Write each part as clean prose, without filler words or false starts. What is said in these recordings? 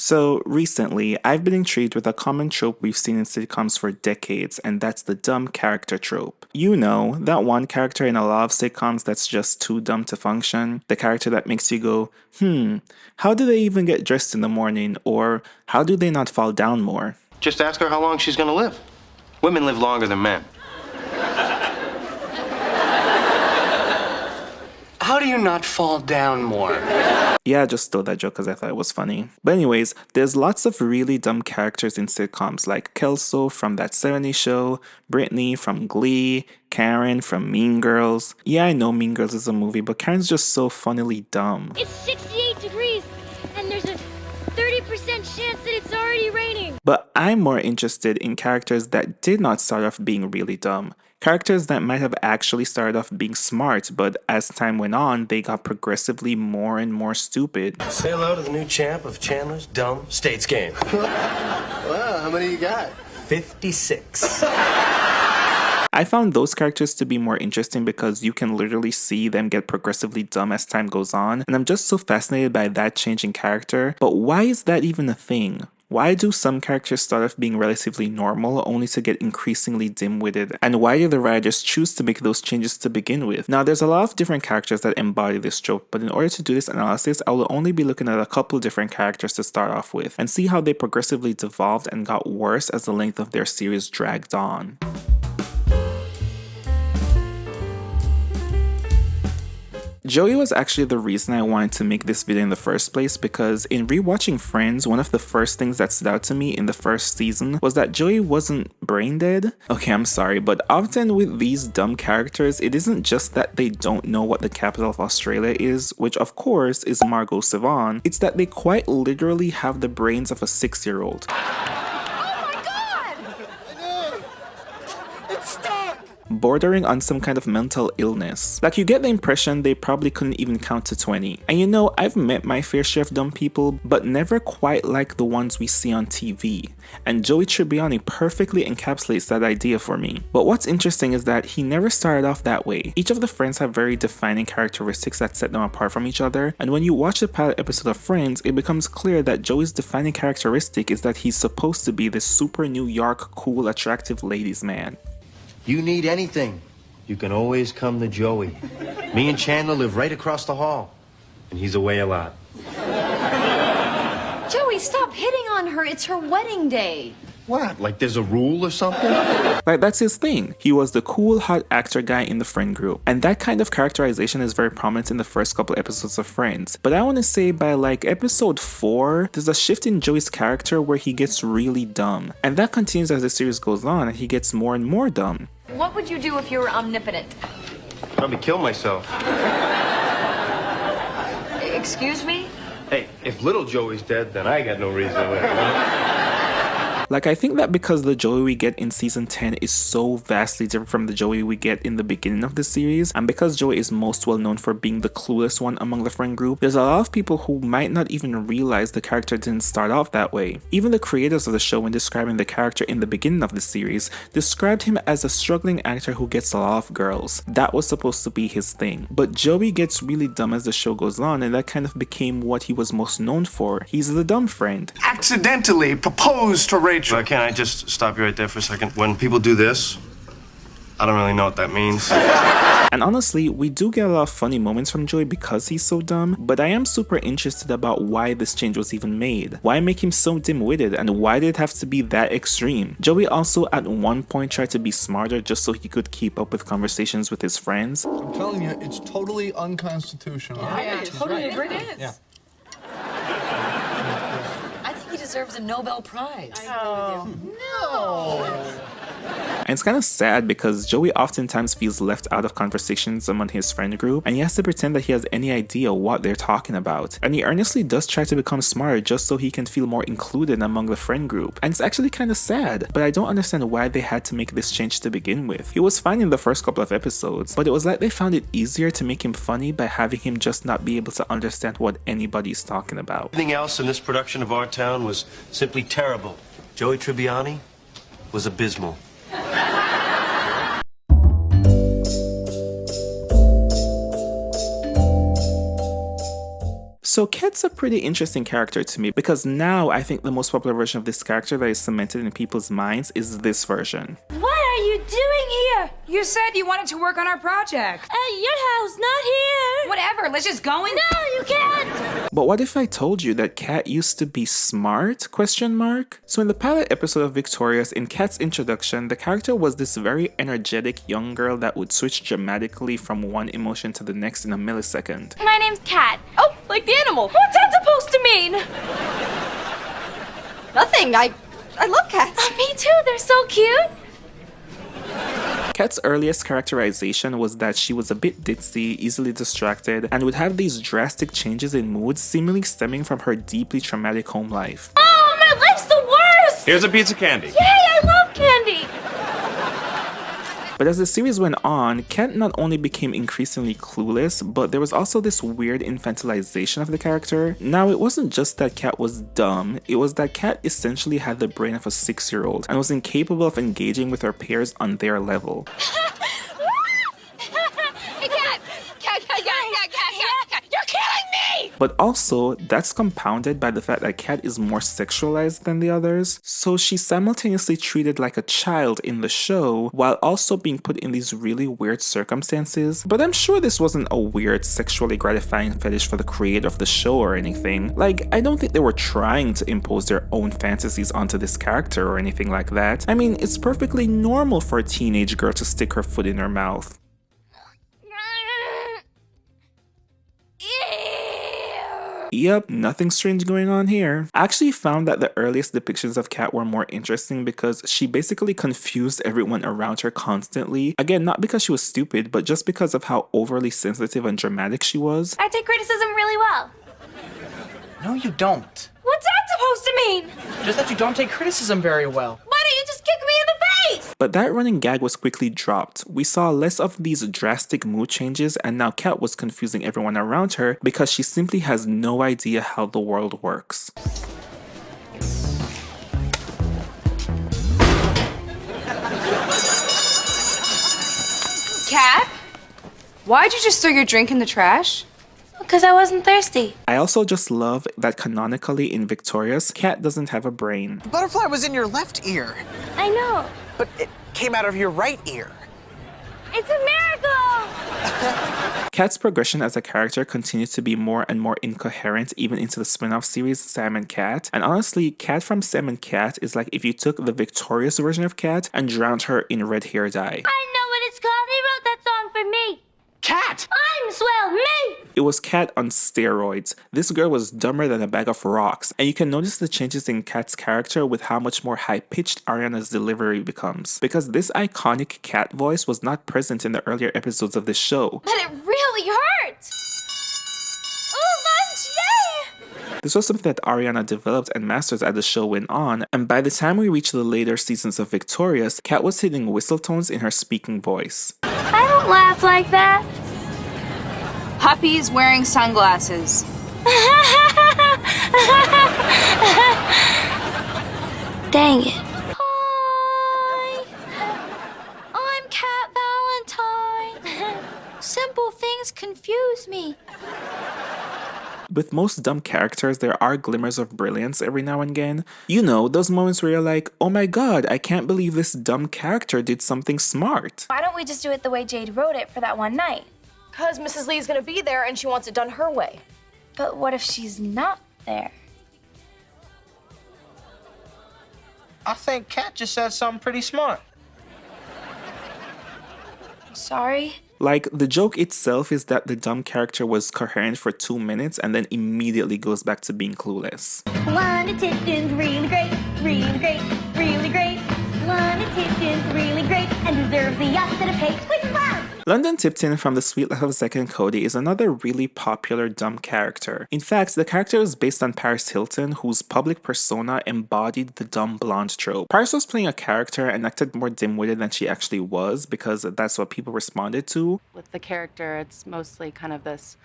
So, recently, I've been intrigued with a common trope we've seen in sitcoms for decades, and that's the dumb character trope. You know, that one character in a lot of sitcoms that's just too dumb to function, the character that makes you go, how do they even get dressed in the morning, or how do they not fall down more? Just ask her how long she's gonna live. Women live longer than men. How do you not fall down more? Yeah, I just stole that joke because I thought it was funny. But anyways, there's lots of really dumb characters in sitcoms like Kelso from That 70s Show, Brittany from Glee, Karen from Mean Girls. Yeah, I know Mean Girls is a movie, but Karen's just so funnily dumb. It's 68 degrees, and there's a 30% chance that it's already raining. But I'm more interested in characters that did not start off being really dumb. Characters that might have actually started off being smart, but as time went on, they got progressively more and more stupid. Say hello to the new champ of Chandler's Dumb States Game. Wow, how many you got? 56. I found those characters to be more interesting because you can literally see them get progressively dumb as time goes on, and I'm just so fascinated by that change in character. But why is that even a thing? Why do some characters start off being relatively normal only to get increasingly dim-witted? And why do the writers choose to make those changes to begin with? Now, there's a lot of different characters that embody this trope, but in order to do this analysis, I will only be looking at a couple different characters to start off with, and see how they progressively devolved and got worse as the length of their series dragged on. Joey was actually the reason I wanted to make this video in the first place, because in rewatching Friends, one of the first things that stood out to me in the first season was that Joey wasn't brain dead. Okay, I'm sorry, but often with these dumb characters, it isn't just that they don't know what the capital of Australia is, which of course is Margot Savon, it's that they quite literally have the brains of a 6-year-old. Bordering on some kind of mental illness. Like, you get the impression they probably couldn't even count to 20. And you know, I've met my fair share of dumb people, but never quite like the ones we see on TV. And Joey Tribbiani perfectly encapsulates that idea for me. But what's interesting is that he never started off that way. Each of the friends have very defining characteristics that set them apart from each other, and when you watch the pilot episode of Friends, it becomes clear that Joey's defining characteristic is that he's supposed to be this super New York, cool, attractive ladies man. You need anything, you can always come to Joey. Me and Chandler live right across the hall, and he's away a lot. Joey, stop hitting on her. It's her wedding day. What? Like there's a rule or something? Like, that's his thing. He was the cool, hot actor guy in the friend group. And that kind of characterization is very prominent in the first couple episodes of Friends. But I want to say by like episode 4, there's a shift in Joey's character where he gets really dumb. And that continues as the series goes on and he gets more and more dumb. What would you do if you were omnipotent? Probably kill myself. Excuse me? Hey, if little Joey's dead, then I got no reason to live. Like, I think that because the Joey we get in season 10 is so vastly different from the Joey we get in the beginning of the series, and because Joey is most well known for being the clueless one among the friend group, there's a lot of people who might not even realize the character didn't start off that way. Even the creators of the show, when describing the character in the beginning of the series, described him as a struggling actor who gets a lot of girls. That was supposed to be his thing. But Joey gets really dumb as the show goes on, and that kind of became what he was most known for. He's the dumb friend. Accidentally proposed to Rachel. But can I just stop you right there for a second? When people do this, I don't really know what that means. And honestly, we do get a lot of funny moments from Joey because he's so dumb, but I am super interested about why this change was even made. Why make him so dim-witted, and why did it have to be that extreme? Joey also at one point tried to be smarter just so he could keep up with conversations with his friends. I'm telling you, it's totally unconstitutional. I totally agree. Yeah. I think he deserves a Nobel Prize. And it's kind of sad because Joey oftentimes feels left out of conversations among his friend group, and he has to pretend that he has any idea what they're talking about. And he earnestly does try to become smarter just so he can feel more included among the friend group. And it's actually kind of sad, but I don't understand why they had to make this change to begin with. He was fine in the first couple of episodes, but it was like they found it easier to make him funny by having him just not be able to understand what anybody's talking about. Everything else in this production of Our Town was simply terrible. Joey Tribbiani was abysmal. So Kat's a pretty interesting character to me because now I think the most popular version of this character that is cemented in people's minds is this version. What are you doing here? You said you wanted to work on our project. At your house, not here. Whatever, let's just go in. No, you can't. But what if I told you that Kat used to be smart? So in the pilot episode of Victorious, in Kat's introduction, the character was this very energetic young girl that would switch dramatically from one emotion to the next in a millisecond. My name's Kat. Oh, like the animal. What's that supposed to mean? Nothing. I love cats. Me too, they're so cute. Kat's earliest characterization was that she was a bit ditzy, easily distracted, and would have these drastic changes in mood seemingly stemming from her deeply traumatic home life. Oh, my life's the worst. Here's a piece of candy. Yay, I love candy. But as the series went on, Kat not only became increasingly clueless, but there was also this weird infantilization of the character. Now, it wasn't just that Kat was dumb, it was that Kat essentially had the brain of a 6-year-old and was incapable of engaging with her peers on their level. You're killing me. But also, that's compounded by the fact that Kat is more sexualized than the others, so she's simultaneously treated like a child in the show while also being put in these really weird circumstances. But I'm sure this wasn't a weird sexually gratifying fetish for the creator of the show or anything. Like, I don't think they were trying to impose their own fantasies onto this character or anything like that. I mean, it's perfectly normal for a teenage girl to stick her foot in her mouth. Yep, nothing strange going on here. I actually found that the earliest depictions of Kat were more interesting because she basically confused everyone around her constantly. Again, not because she was stupid, but just because of how overly sensitive and dramatic she was. I take criticism really well. No, you don't. What's that supposed to mean? Just that you don't take criticism very well. Why don't you just kick me in the face? But that running gag was quickly dropped. We saw less of these drastic mood changes, and now Kat was confusing everyone around her because she simply has no idea how the world works. Kat? Why'd you just throw your drink in the trash? Because I wasn't thirsty. I also just love that canonically in Victorious, Kat doesn't have a brain. The butterfly was in your left ear, I know. but it came out of your right ear. It's a miracle. Kat's progression as a character continues to be more and more incoherent even into the spin-off series Sam and Cat. And honestly, Kat from Sam and Cat is like if you took the Victorious version of Kat and drowned her in red hair dye. I know what it's called. He wrote that song for me. Cat! I'm swell, me. It was Kat on steroids. This girl was dumber than a bag of rocks, and you can notice the changes in Kat's character with how much more high-pitched Ariana's delivery becomes. Because this iconic Kat voice was not present in the earlier episodes of this show. But it really hurts. Oh, lunch, yay. This was something that Ariana developed and mastered as the show went on, and by the time we reached the later seasons of Victorious, Kat was hitting whistle tones in her speaking voice. I don't laugh like that. Puppy is wearing sunglasses. Dang it. Hi. I'm Cat Valentine. Simple things confuse me. With most dumb characters, there are glimmers of brilliance every now and again. You know, those moments where you're like, oh my god, I can't believe this dumb character did something smart. Why don't we just do it the way Jade wrote it for that one night? Because Mrs. Lee's gonna be there and she wants it done her way. But what if she's not there? I think Cat just said something pretty smart. Sorry. Like, the joke itself is that the dumb character was coherent for 2 minutes and then immediately goes back to being clueless. Wanda Tipton's really great, really great, really great. Wanda Tipton's really great and deserves the opposite of hate, which is love. London Tipton from The Sweet Life of Zack and Cody is another really popular dumb character. In fact, the character is based on Paris Hilton, whose public persona embodied the dumb blonde trope. Paris was playing a character and acted more dim-witted than she actually was because that's what people responded to. With the character, it's mostly kind of this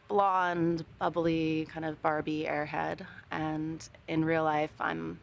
blonde, bubbly, kind of Barbie airhead, and in real life, I'm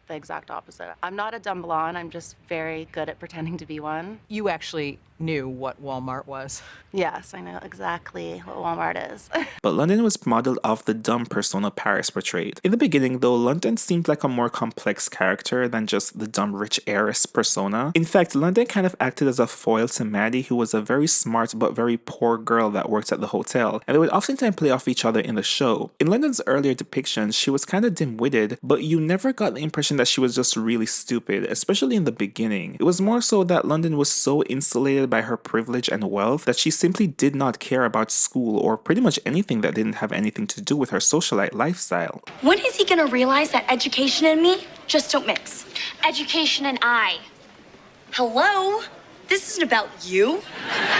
the exact opposite. I'm not a dumb blonde, I'm just very good at pretending to be one. You actually knew what Walmart was. Yes, I know exactly what Walmart is. But London was modeled off the dumb persona Paris portrayed. In the beginning, though, London seemed like a more complex character than just the dumb rich heiress persona. In fact, London kind of acted as a foil to Maddie, who was a very smart but very poor girl that worked at the hotel, and they would oftentimes play off each other in the show. In London's earlier depictions, she was kind of dim-witted, but you never got the impression that she was just really stupid, especially in the beginning. It was more so that London was so insulated by her privilege and wealth that she simply did not care about school or pretty much anything that didn't have anything to do with her socialite lifestyle. When is he gonna realize that education and me just don't mix? Education and I. Hello? This isn't about you.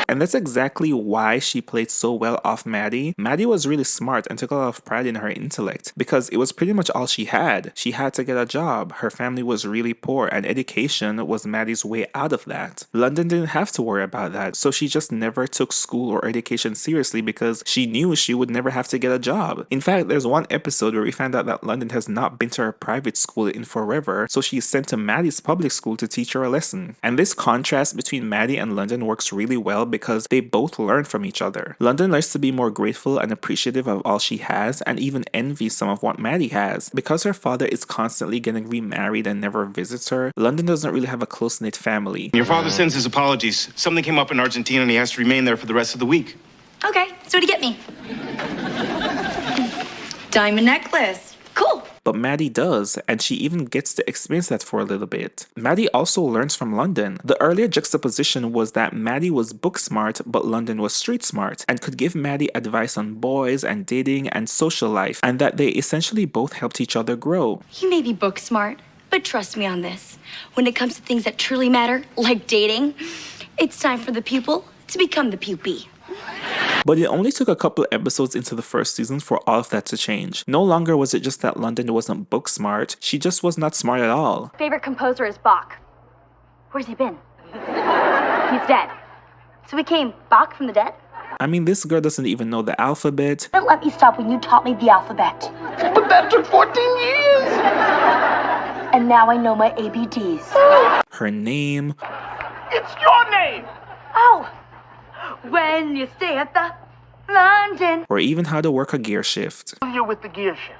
And that's exactly why she played so well off Maddie. Maddie was really smart and took a lot of pride in her intellect because it was pretty much all she had. She had to get a job, her family was really poor, and education was Maddie's way out of that. London didn't have to worry about that, so she just never took school or education seriously because she knew she would never have to get a job. In fact, there's one episode where we found out that London has not been to her private school in forever, so she's sent to Maddie's public school to teach her a lesson. And this contrast between Maddie and London works really well because they both learn from each other. London learns to be more grateful and appreciative of all she has and even envies some of what Maddie has. Because her father is constantly getting remarried and never visits her, London doesn't really have a close-knit family. Your father sends his apologies. Something came up in Argentina and he has to remain there for the rest of the week. Okay, so what'd you get me? Diamond necklace. Cool. But Maddie does, and she even gets to experience that for a little bit. Maddie also learns from London. The earlier juxtaposition was that Maddie was book smart, but London was street smart, and could give Maddie advice on boys and dating and social life, and that they essentially both helped each other grow. You may be book smart, but trust me on this. When it comes to things that truly matter, like dating, it's time for the pupil to become the pupil. But it only took a couple episodes into the first season for all of that to change. No longer was it just that London wasn't book smart, she just was not smart at all. Favorite composer is Bach. Where's he been? He's dead. So he came Bach from the dead? I mean, this girl doesn't even know the alphabet. Don't let me stop when you taught me the alphabet. But that took 14 years. And now I know my ABDs. Her name. It's your name. Oh! When you stay at the London. Or even how to work a gear shift. You're with the gear shift.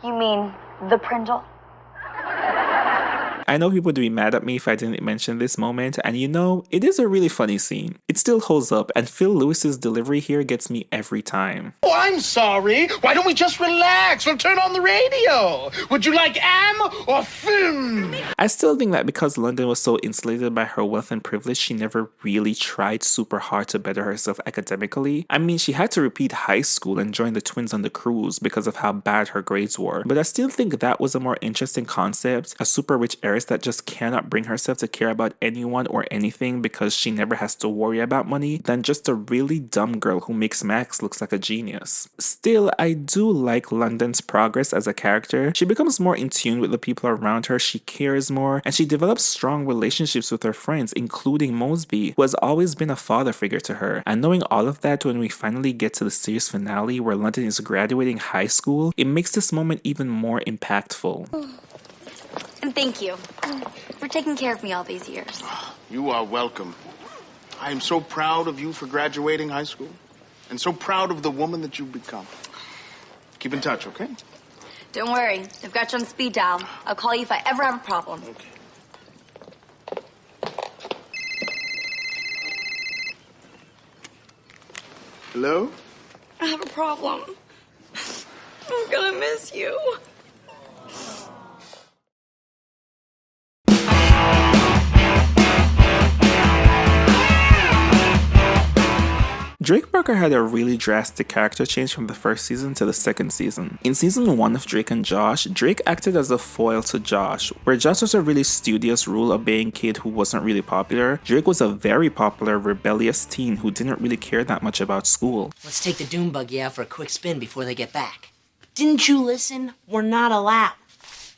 You mean the Prindle? I know people would be mad at me if I didn't mention this moment, and you know, it is a really funny scene. It still holds up, and Phil Lewis's delivery here gets me every time. Oh, I'm sorry. Why don't we just relax? We'll turn on the radio. Would you like am or film? I still think that because London was so insulated by her wealth and privilege, she never really tried super hard to better herself academically. I mean, she had to repeat high school and join the twins on the cruise because of how bad her grades were. But I still think that was a more interesting concept, a super rich heiress that just cannot bring herself to care about anyone or anything because she never has to worry about money, than just a really dumb girl who makes Max look like a genius. Still, I do like London's progress as a character. She becomes more in tune with the people around her, she cares more, and she develops strong relationships with her friends, including Mosby, who has always been a father figure to her. And knowing all of that when we finally get to the series finale where London is graduating high school, it makes this moment even more impactful. And thank you for taking care of me all these years. You are welcome. I am so proud of you for graduating high school and so proud of the woman that you've become. Keep in touch, okay? Don't worry, I've got you on speed dial. I'll call you if I ever have a problem. Okay. Hello? I have a problem. I'm gonna miss you. Drake Barker had a really drastic character change from the first season to the second season. In season 1 of Drake and Josh, Drake acted as a foil to Josh. Where Josh was a really studious, rule-obeying kid who wasn't really popular, Drake was a very popular, rebellious teen who didn't really care that much about school. Let's take the dune buggy out for a quick spin before they get back. Didn't you listen? We're not allowed.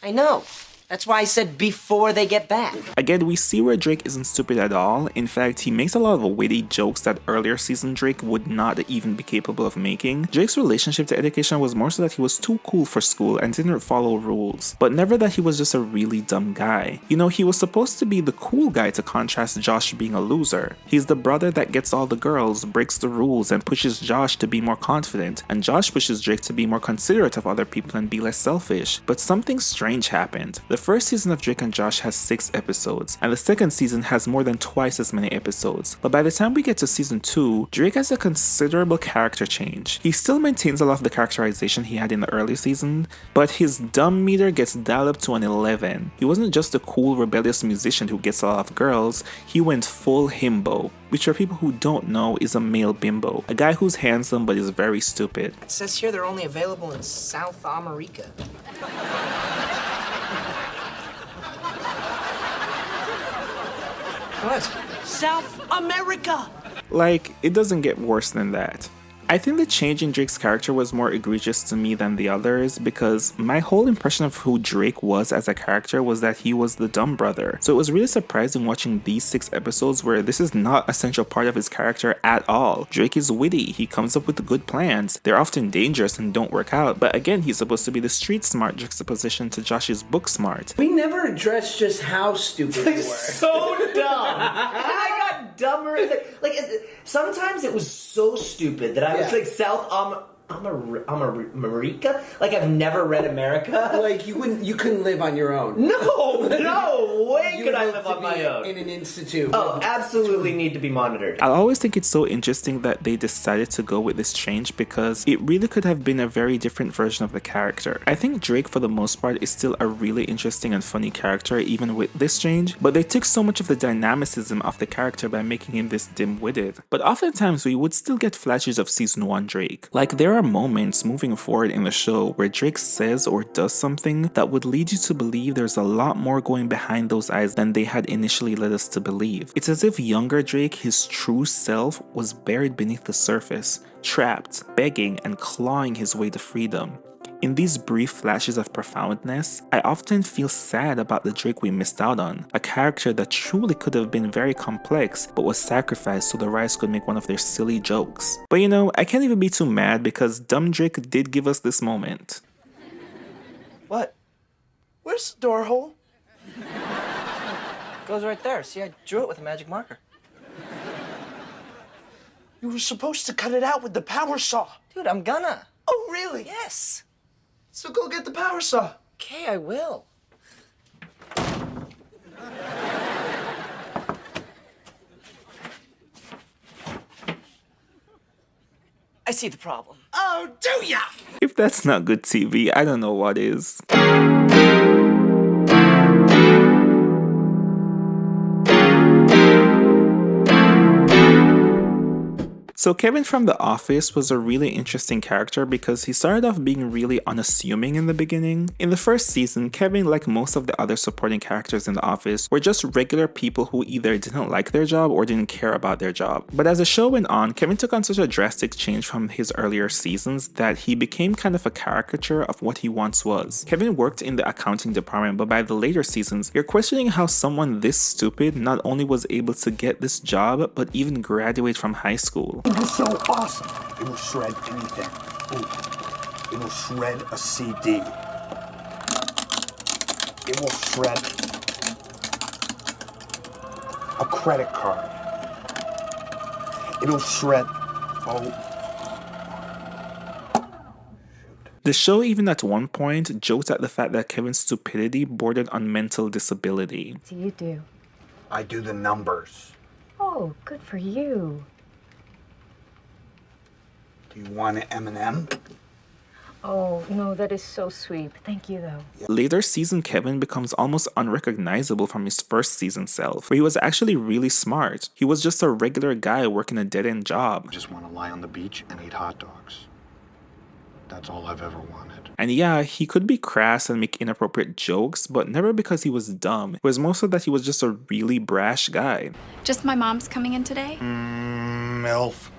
I know. That's why I said before they get back. Again, we see where Drake isn't stupid at all. In fact, he makes a lot of witty jokes that earlier season Drake would not even be capable of making. Drake's relationship to education was more so that he was too cool for school and didn't follow rules, but never that he was just a really dumb guy. You know, he was supposed to be the cool guy to contrast Josh being a loser. He's the brother that gets all the girls, breaks the rules, and pushes Josh to be more confident, and Josh pushes Drake to be more considerate of other people and be less selfish. But something strange happened. The first season of Drake and Josh has 6 episodes, and the second season has more than twice as many episodes. But by the time we get to season 2, Drake has a considerable character change. He still maintains a lot of the characterization he had in the early season, but his dumb meter gets dialed up to an 11. He wasn't just a cool, rebellious musician who gets a lot of girls, he went full himbo, which for people who don't know is a male bimbo. A guy who's handsome but is very stupid. It says here they're only available in South America. What? South America! Like, it doesn't get worse than that. I think the change in Drake's character was more egregious to me than the others because my whole impression of who Drake was as a character was that he was the dumb brother. So it was really surprising watching these 6 episodes where this is not a central part of his character at all. Drake is witty, he comes up with good plans, they're often dangerous and don't work out, but again he's supposed to be the street smart juxtaposition to Josh's book smart. We never addressed just how stupid we were. So dumb! And I got dumber. Like, sometimes it was so stupid that I was like, South America? Like, I've never read America. Like, you couldn't live on your own. No way could I live on my own. In an institute. Oh, absolutely need to be monitored. I always think it's so interesting that they decided to go with this change because it really could have been a very different version of the character. I think Drake for the most part is still a really interesting and funny character even with this change, but they took so much of the dynamicism of the character by making him this dim-witted. But oftentimes we would still get flashes of season 1 Drake. Like, there are moments moving forward in the show where Drake says or does something that would lead you to believe there's a lot more going behind those eyes than they had initially led us to believe. It's as if younger Drake, his true self, was buried beneath the surface, trapped, begging and clawing his way to freedom. In these brief flashes of profoundness, I often feel sad about the Drake we missed out on, a character that truly could have been very complex but was sacrificed so the writers could make one of their silly jokes. But you know, I can't even be too mad because dumb Drake did give us this moment. What? Where's the door hole? Goes right there. See, I drew it with a magic marker. You were supposed to cut it out with the power saw. Dude, I'm gonna. Oh, really? Yes. So go get the power saw. Okay, I will. I see the problem. Oh, do ya? If that's not good TV, I don't know what is. So Kevin from The Office was a really interesting character because he started off being really unassuming in the beginning. In the first season, Kevin, like most of the other supporting characters in The Office, were just regular people who either didn't like their job or didn't care about their job. But as the show went on, Kevin took on such a drastic change from his earlier seasons that he became kind of a caricature of what he once was. Kevin worked in the accounting department, but by the later seasons, you're questioning how someone this stupid not only was able to get this job, but even graduate from high school. It's so awesome. It will shred anything. Ooh. It will shred a CD. It will shred a credit card. It'll shred. Oh. The show even at one point joked at the fact that Kevin's stupidity bordered on mental disability. What do you do? I do the numbers. Oh, good for you. Do you want an M&M? Oh, no, that is so sweet. Thank you, though. Later season Kevin becomes almost unrecognizable from his first season self, where he was actually really smart. He was just a regular guy working a dead-end job. I just want to lie on the beach and eat hot dogs. That's all I've ever wanted. And yeah, he could be crass and make inappropriate jokes, but never because he was dumb. It was more so that he was just a really brash guy. Just my mom's coming in today? MILF.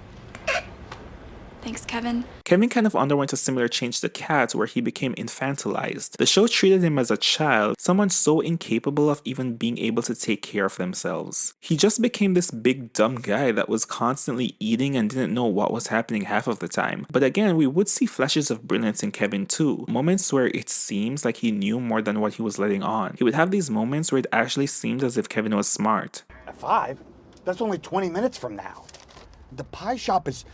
Thanks, Kevin. Kevin kind of underwent a similar change to Kat, where he became infantilized. The show treated him as a child, someone so incapable of even being able to take care of themselves. He just became this big dumb guy that was constantly eating and didn't know what was happening half of the time. But again, we would see flashes of brilliance in Kevin too, moments where it seems like he knew more than what he was letting on. He would have these moments where it actually seemed as if Kevin was smart. At 5? That's only 20 minutes from now. The pie shop is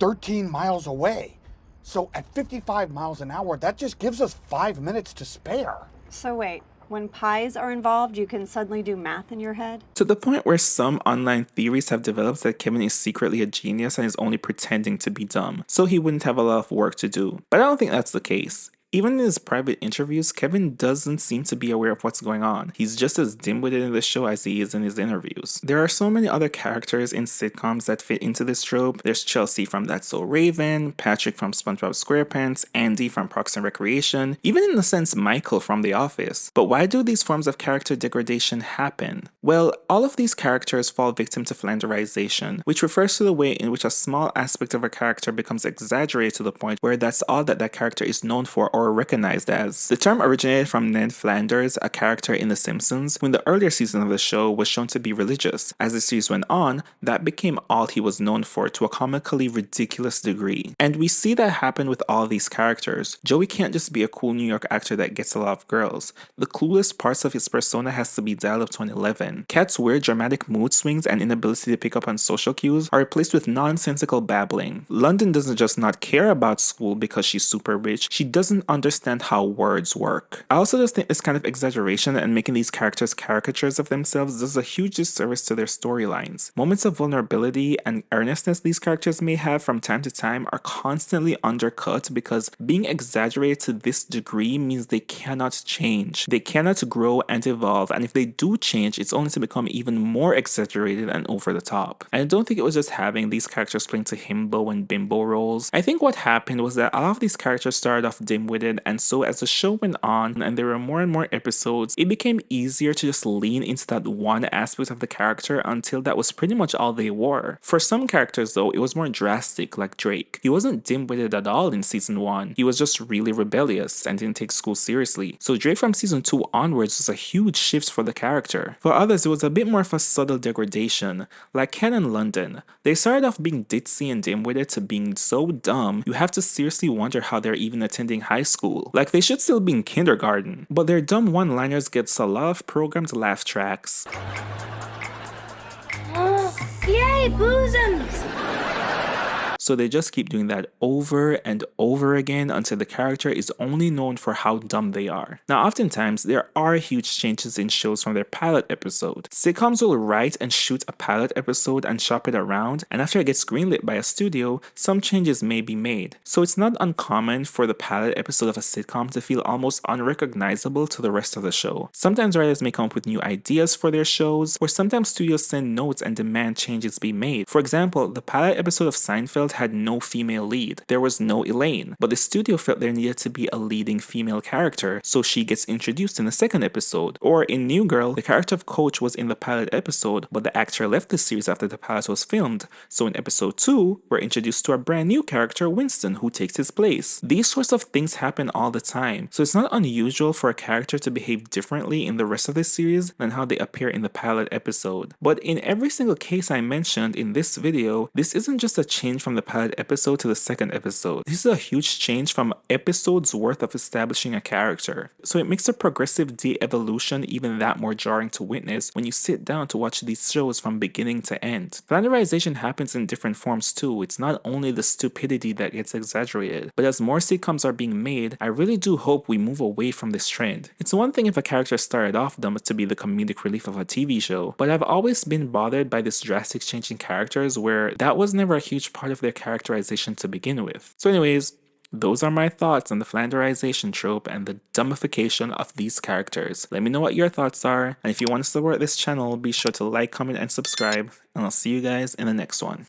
13 miles away. So at 55 miles an hour, that just gives us 5 minutes to spare. So wait, when pies are involved, you can suddenly do math in your head? To the point where some online theories have developed that Kevin is secretly a genius and is only pretending to be dumb, so he wouldn't have a lot of work to do. But I don't think that's the case. Even in his private interviews, Kevin doesn't seem to be aware of what's going on. He's just as dim-witted in the show as he is in his interviews. There are so many other characters in sitcoms that fit into this trope. There's Chelsea from That's So Raven, Patrick from SpongeBob SquarePants, Andy from Parks and Recreation, even in a sense Michael from The Office. But why do these forms of character degradation happen? Well, all of these characters fall victim to Flanderization, which refers to the way in which a small aspect of a character becomes exaggerated to the point where that's all that that character is known for or recognized as. The term originated from Ned Flanders, a character in The Simpsons, who in the earlier season of the show was shown to be religious. As the series went on, that became all he was known for to a comically ridiculous degree. And we see that happen with all these characters. Joey can't just be a cool New York actor that gets a lot of girls. The clueless parts of his persona has to be dialed up to an 11. Kat's weird dramatic mood swings and inability to pick up on social cues are replaced with nonsensical babbling. London doesn't just not care about school because she's super rich, she doesn't understand how words work. I also just think this kind of exaggeration and making these characters caricatures of themselves does a huge disservice to their storylines. Moments of vulnerability and earnestness these characters may have from time to time are constantly undercut because being exaggerated to this degree means they cannot change. They cannot grow and evolve, and if they do change, it's only to become even more exaggerated and over the top. And I don't think it was just having these characters playing to himbo and bimbo roles. I think what happened was that a lot of these characters started off dim-witted, and so as the show went on and there were more and more episodes, it became easier to just lean into that one aspect of the character until that was pretty much all they were. For some characters though, it was more drastic, like Drake. He wasn't dim-witted at all in season 1, he was just really rebellious and didn't take school seriously. So Drake from season 2 onwards was a huge shift for the character. For others, it was a bit more of a subtle degradation, like Ken and London. They started off being ditzy and dim-witted to being so dumb, you have to seriously wonder how they're even attending high school. Like they should still be in kindergarten. But their dumb one-liners gets a lot of programmed laugh tracks. Yay, bosoms! So they just keep doing that over and over again until the character is only known for how dumb they are. Now oftentimes there are huge changes in shows from their pilot episode. Sitcoms will write and shoot a pilot episode and shop it around, and after it gets greenlit by a studio, some changes may be made. So it's not uncommon for the pilot episode of a sitcom to feel almost unrecognizable to the rest of the show. Sometimes writers may come up with new ideas for their shows, or sometimes studios send notes and demand changes be made. For example, the pilot episode of Seinfeld had no female lead. There was no Elaine, but the studio felt there needed to be a leading female character, so she gets introduced in the second episode. Or in New Girl, the character of Coach was in the pilot episode, but the actor left the series after the pilot was filmed, so in episode 2, we're introduced to a brand new character, Winston, who takes his place. These sorts of things happen all the time, so it's not unusual for a character to behave differently in the rest of the series than how they appear in the pilot episode. But in every single case I mentioned in this video, this isn't just a change from the pilot episode to the second episode. This is a huge change from episodes worth of establishing a character. So it makes the progressive de-evolution even that more jarring to witness when you sit down to watch these shows from beginning to end. Flanderization happens in different forms too. It's not only the stupidity that gets exaggerated, but as more sitcoms are being made, I really do hope we move away from this trend. It's one thing if a character started off dumb to be the comedic relief of a TV show, but I've always been bothered by this drastic change in characters where that was never a huge part of their characterization to begin with. So anyways, those are my thoughts on the Flanderization trope and the dumbification of these characters. Let me know what your thoughts are, and if you want to support this channel, be sure to like, comment, and subscribe, and I'll see you guys in the next one.